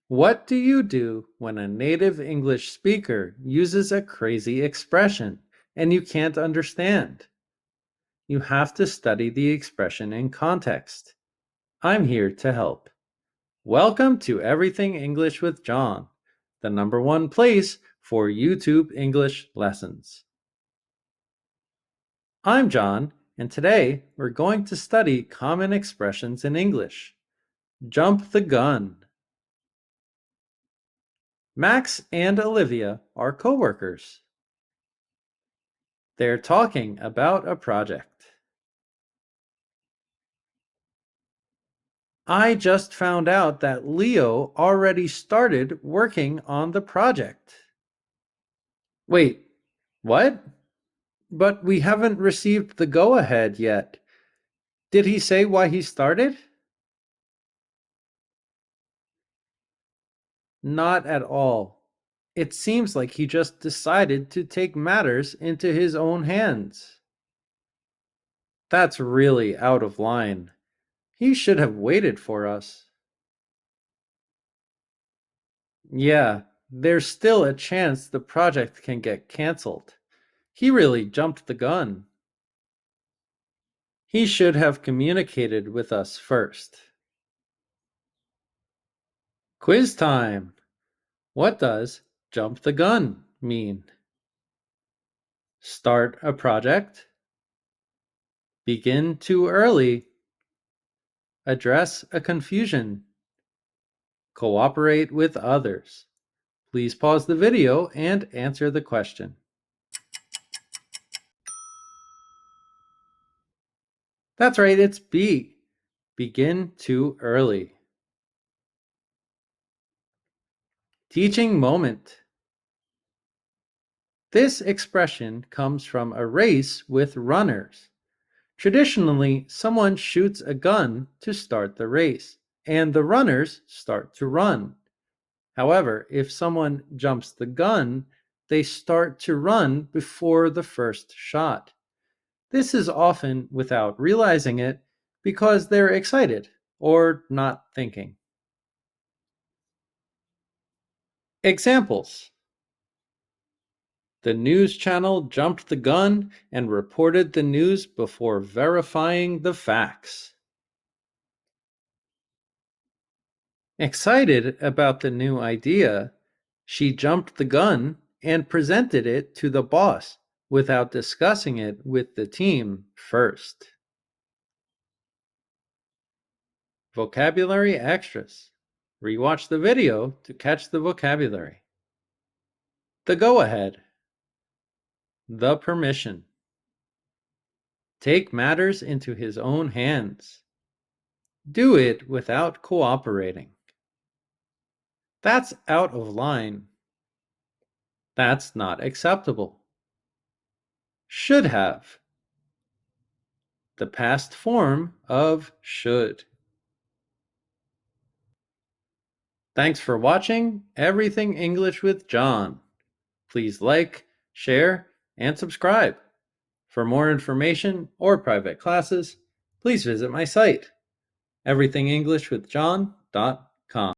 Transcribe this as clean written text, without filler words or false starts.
What do you do when a native English speaker uses a crazy expression and you can't understand? You have to study the expression in context. I'm here to help. Welcome to Everything English with John, the #1 place for YouTube English lessons. I'm John, and today we're going to study common expressions in English. Jump the gun. Max and Olivia are coworkers. They're talking about a project. I just found out that Leo already started working on the project. Wait, what? But we haven't received the go-ahead yet. Did he say why he started? Not at all. It seems like he just decided to take matters into his own hands. That's really out of line. He should have waited for us. Yeah, there's still a chance the project can get canceled. He really jumped the gun. He should have communicated with us first. Quiz time! What does jump the gun mean? Start a project. Begin too early. Address a confusion. Cooperate with others. Please pause the video and answer the question. That's right, it's B. Begin too early. Teaching moment. This expression comes from a race with runners. Traditionally, someone shoots a gun to start the race, and the runners start to run. However, if someone jumps the gun, they start to run before the first shot. This is often without realizing it because they're excited or not thinking. Examples. The news channel jumped the gun and reported the news before verifying the facts. Excited about the new idea, she jumped the gun and presented it to the boss without discussing it with the team first. Vocabulary extras. Rewatch the video to catch the vocabulary. The go-ahead. The permission. Take matters into his own hands. Do it without cooperating. That's out of line. That's not acceptable. Should have. The past form of should. Thanks for watching Everything English with John. Please like, share, and subscribe. For more information or private classes, please visit my site, everythingenglishwithjohn.com.